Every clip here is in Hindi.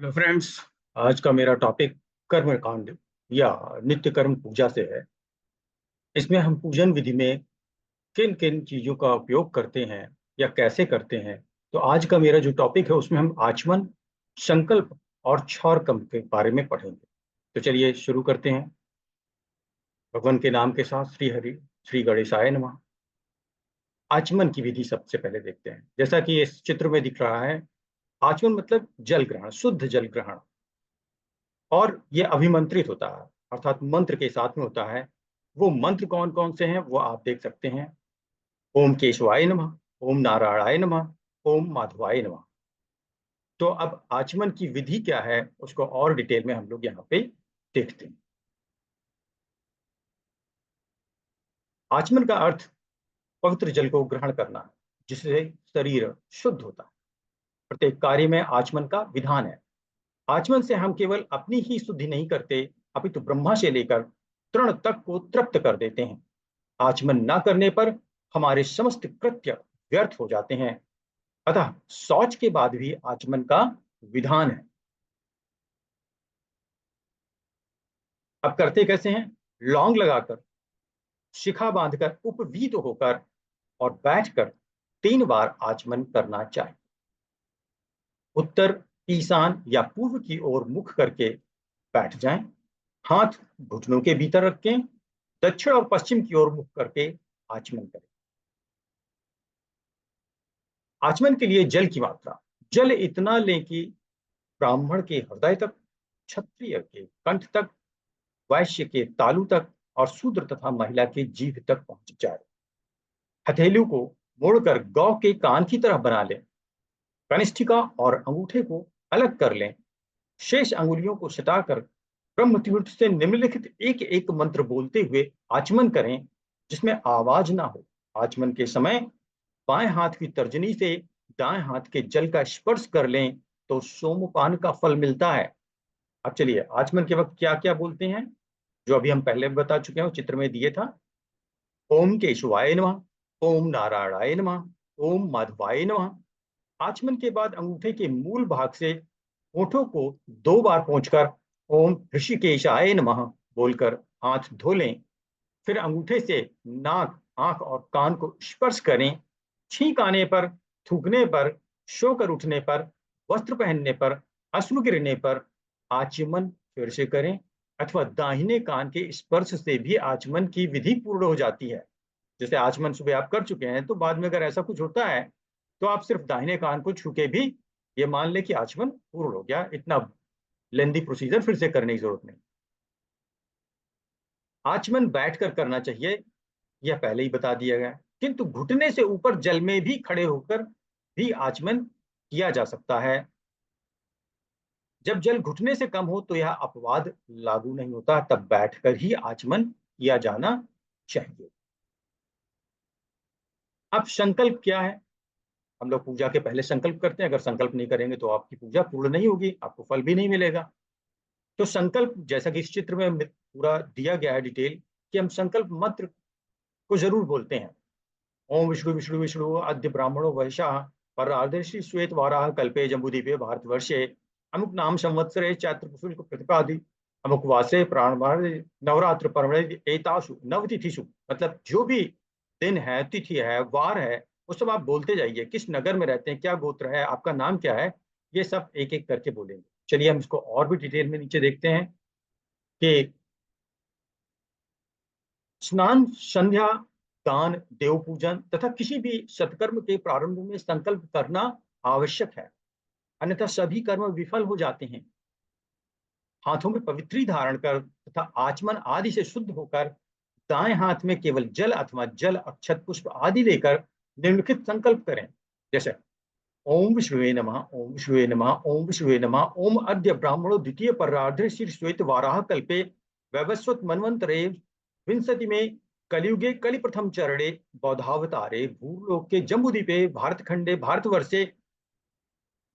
Hello friends. आज का मेरा टॉपिक कर्म कांड या नित्य कर्म पूजा से है। इसमें हम पूजन विधि में किन किन चीजों का उपयोग करते हैं या कैसे करते हैं। तो आज का मेरा जो टॉपिक है उसमें हम आचमन, संकल्प और क्षौर कर्म के बारे में पढ़ेंगे। तो चलिए शुरू करते हैं। भगवान के नाम के साथ श्री हरि श्री गणेशाय नमः। आचमन की विधि सबसे पहले देखते हैं। जैसा कि इस चित्र में दिख रहा है, आचमन मतलब जल ग्रहण, शुद्ध जल ग्रहण। और ये अभिमंत्रित होता है, अर्थात मंत्र के साथ में होता है। वो मंत्र कौन कौन से हैं वो आप देख सकते हैं। ओम केशवाय नमः, ओम नारायणाय नमः, ओम माधवाय नमः। तो अब आचमन की विधि क्या है उसको और डिटेल में हम लोग यहाँ पे देखते हैं। आचमन का अर्थ पवित्र जल को ग्रहण करना है, जिससे शरीर शुद्ध होता है। प्रत्येक कार्य में आचमन का विधान है। आचमन से हम केवल अपनी ही शुद्धि नहीं करते, अपितु ब्रह्मा से लेकर तृण तक को तृप्त कर देते हैं। आचमन न करने पर हमारे समस्त कृत्य व्यर्थ हो जाते हैं। अतः शौच के बाद भी आचमन का विधान है। अब करते कैसे हैं? लौंग लगाकर, शिखा बांधकर, उपवीत होकर और बैठकर 3 बार आचमन करना चाहिए। उत्तर, ईशान या पूर्व की ओर मुख करके बैठ जाएं। हाथ घुटनों के भीतर रखें। दक्षिण और पश्चिम की ओर मुख करके आचमन करें। आचमन के लिए जल की मात्रा, जल इतना लें कि ब्राह्मण के हृदय तक, क्षत्रिय के कंठ तक, वैश्य के तालू तक और शूद्र तथा महिला के जीभ तक पहुंच जाए। हथेलियों को मोड़कर गौ के कान की तरह बना लें। कनिष्ठिका और अंगूठे को अलग कर लें। शेष अंगुलियों को सटाकर ब्रह्म तीर्थ से निम्नलिखित एक एक मंत्र बोलते हुए आचमन करें, जिसमें आवाज ना हो। आचमन के समय बाएं हाथ की तर्जनी से दाएं हाथ के जल का स्पर्श कर लें तो सोमपान का फल मिलता है। अब चलिए आचमन के वक्त क्या क्या बोलते हैं, जो अभी हम पहले बता चुके हैं, चित्र में दिए था। ओम केशवाय नमः, ओम नारायणाय नमः, ओम माधवाय नमः। आचमन के बाद अंगूठे के मूल भाग से होठों को 2 बार पोंछकर ओम ऋषिकेशाय नमः बोलकर हाथ धो लें। फिर अंगूठे से नाक, आंख और कान को स्पर्श करें। छींक आने पर, थूकने पर, शोकर उठने पर, वस्त्र पहनने पर, अश्रु गिरने पर आचमन फिर से करें। अथवा दाहिने कान के स्पर्श से भी आचमन की विधि पूर्ण हो जाती है। जैसे आचमन सुबह आप कर चुके हैं, तो बाद में अगर ऐसा कुछ होता है तो आप सिर्फ दाहिने कान को छू के भी ये मान ले कि आचमन पूर्ण हो गया। इतना लेंदी प्रोसीजर फिर से करने की जरूरत नहीं। आचमन बैठकर करना चाहिए, यह पहले ही बता दिया गया। किंतु घुटने से ऊपर जल में भी खड़े होकर भी आचमन किया जा सकता है। जब जल घुटने से कम हो तो यह अपवाद लागू नहीं होता, तब बैठकर ही आचमन किया जाना चाहिए। अब संकल्प क्या है? हम लोग पूजा के पहले संकल्प करते हैं। अगर संकल्प नहीं करेंगे तो आपकी पूजा पूर्ण नहीं होगी, आपको फल भी नहीं मिलेगा। तो संकल्प, जैसा कि इस चित्र में पूरा दिया गया है डिटेल, कि हम संकल्प मंत्र को जरूर बोलते हैं। ओम विष्णु विष्णु विष्णु अद्य ब्राह्मणो वैशाः पर आदर्शी श्वेत वाराह कल्पे जम्बूद्वीपे भारतवर्षे अमुक नाम संवत्सरे चैत्र शुक्ल प्रतिपादि अमुक वासे प्राणभार नवरात्र पर्वणे एतासु नवतिथिषु। मतलब जो भी दिन है, तिथि है, वार है, वो सब आप बोलते जाइए। किस नगर में रहते हैं, क्या गोत्र है, आपका नाम क्या है, ये सब एक एक करके बोलेंगे। चलिए हम इसको और भी डिटेल में नीचे देखते हैं कि स्नान, संध्या, दान, देव पूजन तथा किसी भी सत्कर्म के प्रारंभ में संकल्प करना आवश्यक है, अन्यथा सभी कर्म विफल हो जाते हैं। हाथों में पवित्री धारण कर तथा आचमन आदि से शुद्ध होकर दाएं हाथ में केवल जल अथवा जल अक्षत पुष्प आदि लेकर निम्नलिखित संकल्प करें। जैसे ओम विष्णुवे नमः, ओम विष्णुवे नमः, ओम विष्णुवे नमः, ओम अद्य ब्राह्मणो द्वितीय परार्धे श्री श्वेत वाराह कल्पे वैवस्वत मन्वंतरे विंशति में कलियुगे कलि प्रथम चरणे बौद्धावतारे भूलोक के जम्बूद्वीपे भारत खंडे भारतवर्षे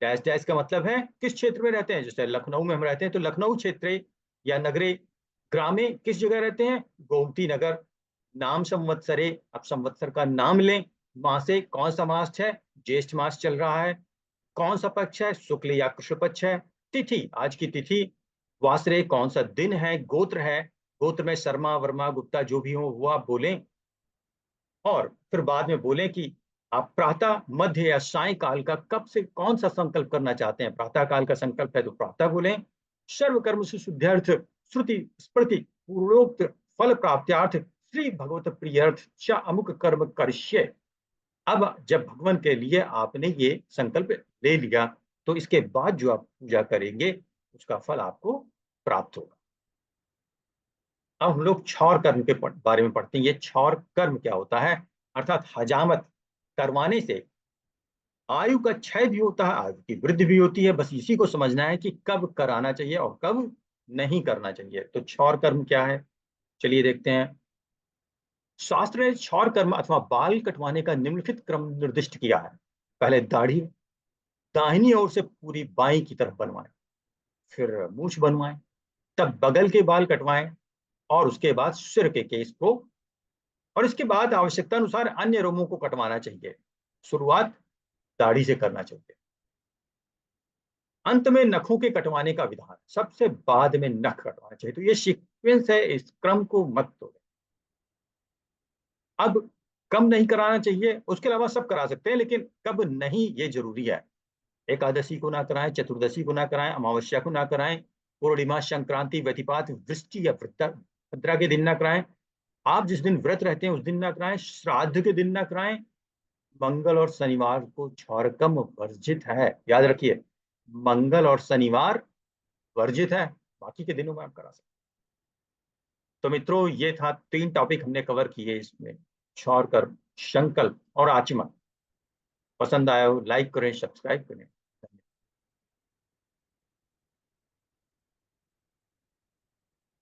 डैश डैश का मतलब है किस क्षेत्र में रहते हैं। जैसे लखनऊ में हम रहते हैं तो लखनऊ क्षेत्र या नगरे, ग्रामे किस जगह रहते हैं, गोमती नगर। नाम संवत्सरे, अब संवत्सर का नाम लें। मासे, कौन सा मास है, ज्येष्ठ मास चल रहा है। कौन सा पक्ष है, शुक्ल या कृष्ण पक्ष है। तिथि, आज की तिथि, वासरे कौन सा दिन है, गोत्र है, गोत्र में शर्मा, वर्मा, गुप्ता जो भी हो वो आप बोलें, और फिर बाद में बोलें कि आप प्रातः, मध्य या सायंकाल का कब से कौन सा संकल्प करना चाहते हैं। प्रातः काल का संकल्प है तो प्रातः बोलें। सर्व कर्म से शुद्ध्यर्थ, श्रुति स्मृति पूर्वोक्त फल प्राप्त्यार्थ, श्री भगवत प्रियर्थ च अमुक कर्म करिष्ये। अब जब भगवान के लिए आपने ये संकल्प ले लिया, तो इसके बाद जो आप पूजा करेंगे उसका फल आपको प्राप्त होगा। अब हम लोग क्षौर कर्म के बारे में पढ़ते हैं। ये क्षौर कर्म क्या होता है, अर्थात हजामत करवाने से आयु का क्षय भी होता है, आयु की वृद्धि भी होती है। बस इसी को समझना है कि कब कराना चाहिए और कब नहीं करना चाहिए। तो क्षौर कर्म क्या है, चलिए देखते हैं। शास्त्र ने क्षौर कर्म अथवा बाल कटवाने का निम्नलिखित क्रम निर्दिष्ट किया है। पहले दाढ़ी दाहिनी ओर से पूरी बाईं की तरफ बनवाएं, फिर मूछ बनवाएं, तब बगल के बाल कटवाएं, और उसके बाद सिर के केस को, और इसके बाद आवश्यकता अनुसार अन्य रोमों को कटवाना चाहिए। शुरुआत दाढ़ी से करना चाहिए। अंत में नखों के कटवाने का विधान, सबसे बाद में नख कटवाना चाहिए। तो ये सीक्वेंस है, इस क्रम को मत तोड़ें। अब कम नहीं कराना चाहिए, उसके अलावा सब करा सकते हैं, लेकिन कब नहीं ये जरूरी है। एकादशी को ना कराएं, चतुर्दशी को ना कराएं, अमावस्या को ना कराएं, पूर्णिमा, संक्रांति, व्यतिपात, वृष्टि या भद्रा के दिन ना कराएं। आप जिस दिन व्रत रहते हैं उस दिन ना कराएं, श्राद्ध के दिन ना कराएं। मंगल और शनिवार को क्षौरकर्म वर्जित है, याद रखिए, मंगल और शनिवार वर्जित है, बाकी के दिनों में आप करा सकते हैं। तो मित्रों, ये था 3 टॉपिक हमने कवर किए इसमें, क्षौर कर्म, संकल्प और आचमन। पसंद आया हो लाइक करें, सब्सक्राइब करें।